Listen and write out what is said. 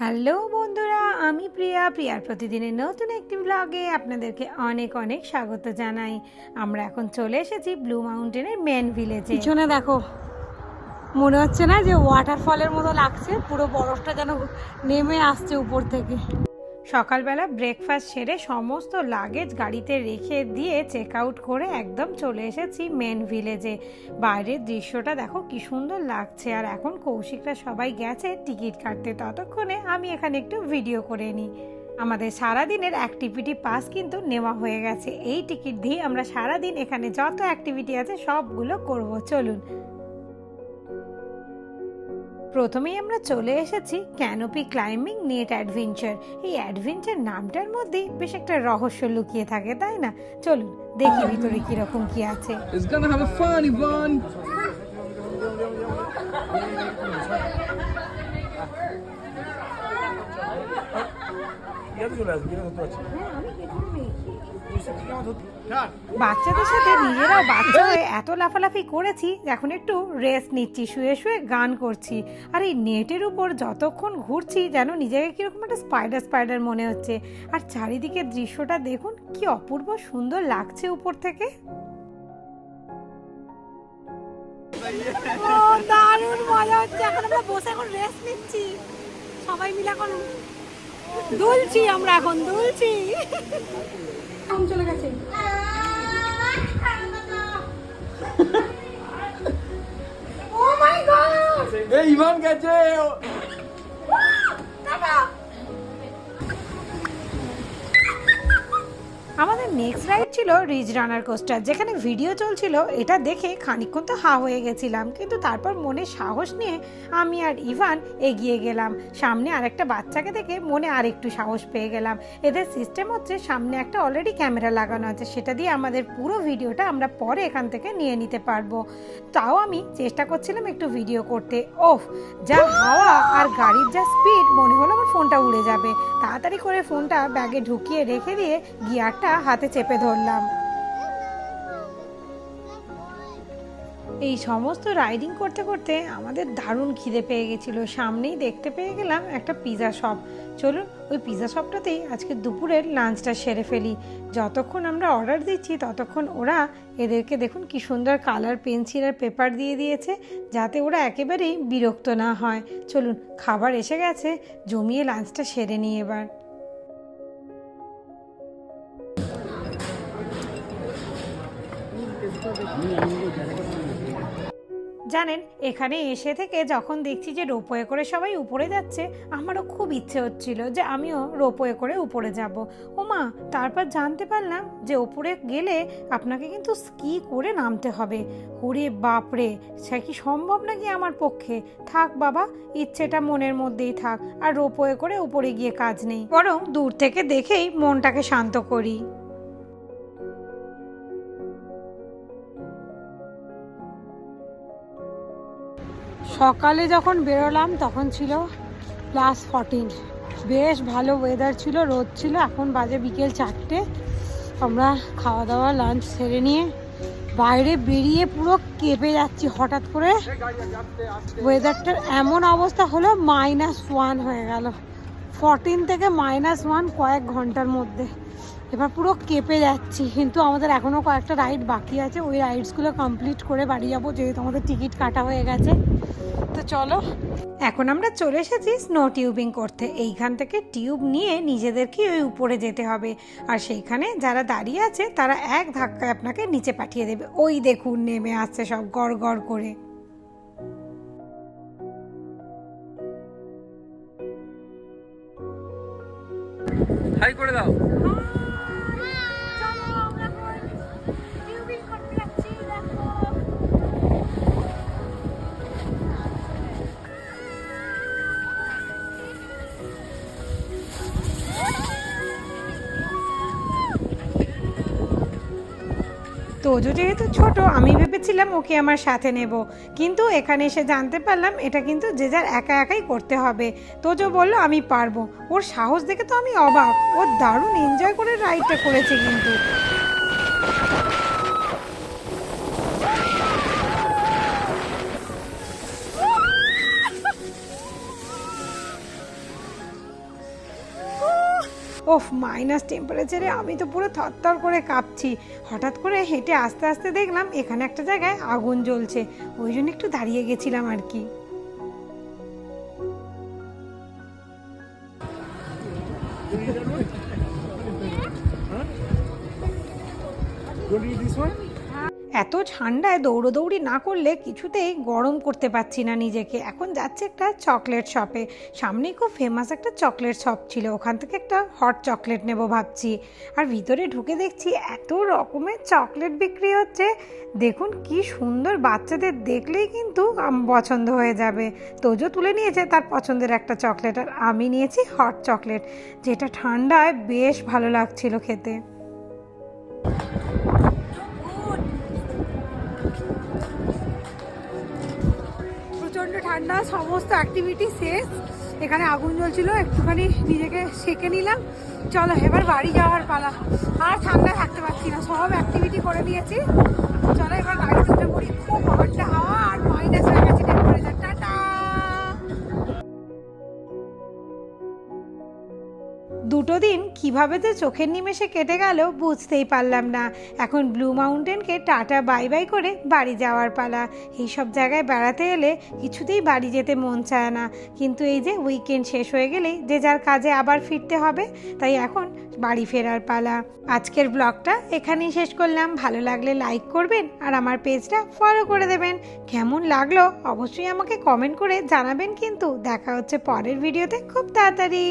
Hello বন্ধুরা, আমি প্রিয়ার প্রতিদিনের নতুন একটি ব্লগে আপনাদেরকে অনেক অনেক স্বাগত জানাই। আমরা এখন চলে এসেছি ব্লু মাউন্টেনের মেন ভিলেজে। পিছনে দেখো, মনে হচ্ছে না যে ওয়াটারফলের মতো লাগছে, পুরো বরফটা যেন নেমে আসছে উপর থেকে। সকালবেলা ব্রেকফাস্ট সেরে সমস্ত লাগেজ গাড়িতে রেখে দিয়ে চেক আউট করে একদম চলে এসেছি মেন ভিলেজে। বাইরের দৃশ্যটা দেখো কি সুন্দর লাগছে। আর এখন কৌশিকরা সবাই গেছে টিকিট কাটতে, ততক্ষণে আমি এখানে একটু ভিডিও করে নিই। আমাদের সারাদিনের অ্যাক্টিভিটি পাস কিন্তু নেওয়া হয়ে গেছে। এই টিকিট দিয়ে আমরা সারাদিন এখানে যত অ্যাক্টিভিটি আছে সবগুলো করব। চলুন, প্রথমেই আমরা চলে এসেছি ক্যানোপি ক্লাইম্বিং নেট অ্যাডভেঞ্চার। এই অ্যাডভেঞ্চার নামটার মধ্যেই বেশ একটা রহস্য লুকিয়ে থাকে, তাই না? চলুন দেখি ভিতরে কিরকম কি আছে। It's gonna have a fun, Yvonne. বাচ্চাদের সাথে নিজেরাও বাচ্চা হয়ে এত লাফালাফি করেছি, এখন একটু রেস্ট নিচ্ছি, শুয়ে শুয়ে গান করছি। আর এই নেটের উপর যতক্ষণ ঘুরছি যেন নিজেকে কিরকম একটা স্পাইডার মনে হচ্ছে। আর চারিদিকের দৃশ্যটা দেখুন কি অপূর্ব সুন্দর লাগছে উপর থেকে। দারুণ মজা হচ্ছে। এখন আমরা বসে এখন রেস্ট নিচ্ছি, সবাই মিলে এখন দুলছি। আমরা এখন দুলছি। চলে গেছে। Oh my God! Hey, Yvonne গেছে। আমাদের নেক্সট রাইড ছিল রিজ রানার কোস্টার, যেখানে ভিডিও চলছিল। এটা দেখে খানিকক্ষণ তো হা হয়ে গেছিলাম, কিন্তু তারপর মনে সাহস নিয়ে আমি আর ইভান এগিয়ে গেলাম। সামনে আরেকটা বাচ্চাকে দেখে মনে আর একটু সাহস পেয়ে গেলাম। এদের সিস্টেম হচ্ছে সামনে একটা অলরেডি ক্যামেরা লাগানো আছে, সেটা দিয়ে আমাদের পুরো ভিডিওটা আমরা পরে এখান থেকে নিয়ে নিতে পারবো। তাও আমি চেষ্টা করছিলাম একটু ভিডিও করতে। ওহ, যা হাওয়া আর গাড়ির যা স্পিড, মনে হলো আমার ফোনটা উড়ে যাবে। তাড়াতাড়ি করে ফোনটা ব্যাগে ঢুকিয়ে রেখে দিয়ে গিয়ারটা হাতে চেপে ধরলাম। এই সমস্ত রাইডিং করতে করতে আমাদের দারুণ খিদে পেয়ে গেছিল। সামনেই দেখতে পেয়ে গেলাম একটা পিৎজা শপ। চলুন ওই পিৎজা শপটাতেই আজকে দুপুরের লাঞ্চটা সেরে ফেলি। যতক্ষণ আমরা অর্ডার দিচ্ছি ততক্ষণ ওরা এদেরকে দেখুন কি সুন্দর কালার পেন্সিল আর পেপার দিয়ে দিয়েছে, যাতে ওরা একেবারেই বিরক্ত না হয়। চলুন, খাবার এসে গেছে, জমিয়ে লাঞ্চটা সেরে নিই এবার। জানেন, এখানে এসে থেকে যখন দেখছি যে রোপওয়ে করে সবাই উপরে যাচ্ছে, আমারও খুব ইচ্ছে হচ্ছিল যে আমিও রোপওয়ে করে উপরে যাব। ওমা, তারপর জানতে পারলাম যে উপরে গেলে আপনাকে কিন্তু স্কি করে নামতে হবে। ওরে বাপরে, সে কি সম্ভব নাকি আমার পক্ষে? থাক বাবা, ইচ্ছেটা মনের মধ্যেই থাক। আর রোপওয়ে করে উপরে গিয়ে কাজ নেই, বরং দূর থেকে দেখেই মনটাকে শান্ত করি। সকালে যখন বেরোলাম তখন ছিল +14। বেশ ভালো ওয়েদার ছিল, রোদ ছিল। এখন বাজে বিকেল 4টে। আমরা খাওয়া দাওয়া লাঞ্চ সেরে নিয়ে বাইরে বেরিয়ে পুরো কেঁপে যাচ্ছি। হঠাৎ করে ওয়েদারটার এমন অবস্থা হলো, -1 হয়ে গেল। 14 থেকে -1 কয়েক ঘন্টার মধ্যে। এবার পুরো কেঁপে যাচ্ছি। কিন্তু আমাদের এখনও কয়েকটা রাইড বাকি আছে, ওই রাইডসগুলো কমপ্লিট করে বাড়ি যাবো, যেহেতু আমাদের টিকিট কাটা হয়ে গেছে। তো চলো, এখন আমরা চলে এসেছি স্নো টিউবিং করতে। এইখান থেকে টিউব নিয়ে নিজেদেরকে ওই উপরে যেতে হবে। আর সেইখানে যারা দাঁড়িয়ে আছে তারা এক ধাক্কায় আপনাকে নিচে পাঠিয়ে দেবে। ওই দেখুন নেমে আসছে সব গড় গড় করে। হাই করে দাও। তোজো যেহেতু ছোট, আমি ভেবেছিলাম ওকে আমার সাথে নেব, কিন্তু এখানে এসে জানতে পারলাম এটা কিন্তু যে যার একা একাই করতে হবে। তোজো বলল আমি পারবো। ওর সাহস দেখে তো আমি অবাক। ও দারুণ এনজয় করে রাইডটা করেছে কিন্তু। ওফ, মাইনাস টেম্পারেচারে আমি তো পুরো থরথর করে কাঁপছি। হঠাৎ করে হেঁটে আস্তে আস্তে দেখলাম এখানে একটা জায়গায় আগুন জ্বলছে, ওই জন্য একটু দাঁড়িয়ে গেছিলাম আর কি। এত ঠান্ডায় দৌড়োদৌড়ি না করলে কিছুতেই গরম করতে পারছি না নিজেকে। এখন যাচ্ছে একটা চকলেট শপে, সামনেই খুব ফেমাস একটা চকলেট শপ ছিল, ওখান থেকে একটা হট চকলেট নেব ভাবছি। আর ভিতরে ঢুকে দেখছি এত রকমের চকলেট বিক্রি হচ্ছে, দেখুন কি সুন্দর, বাচ্চাদের দেখলেই কিন্তু পছন্দ হয়ে যাবে। তোজো তুলে নিয়েছে তার পছন্দের একটা চকলেট, আর আমি নিয়েছি হট চকলেট, যেটা ঠান্ডায় বেশ ভালো লাগছিল খেতে। প্রচণ্ড ঠান্ডা, সমস্ত অ্যাক্টিভিটি শেষ। এখানে আগুন জ্বলছিল, একটুখানি নিজেকে সেঁকে নিলাম। চলো এবার বাড়ি যাওয়ার পালা, আর ঠান্ডা থাকতে পারছি না, সব অ্যাক্টিভিটি করে নিয়েছি। চলো এবার গাড়িতে উঠে পড়ি, খুব ঠান্ডা হাওয়া আর মাইনাস হয়ে গেছে টেম্পারেচার। টাটা। দুটো দিন কিভাবে যে চোখের নিমেষে কেটে গেল বুঝতেই পারলাম না। এখন ব্লু মাউন্টেনকে টাটা বাই বাই করে বাড়ি যাওয়ার পালা। এইসব জায়গায় বেড়াতে এলে কিছুতেই বাড়ি যেতে মন চায় না, কিন্তু এই যে উইকেন্ড শেষ হয়ে গেলেই যে যার কাজে আবার ফিরতে হবে, তাই এখন বাড়ি ফেরার পালা। আজকের ব্লগটা এখানেই শেষ করলাম। ভালো লাগলে লাইক করবেন আর আমার পেজটা ফলো করে দেবেন। কেমন লাগলো অবশ্যই আমাকে কমেন্ট করে জানাবেন, কিন্তু দেখা হচ্ছে পরের ভিডিওতে খুব তাড়াতাড়ি।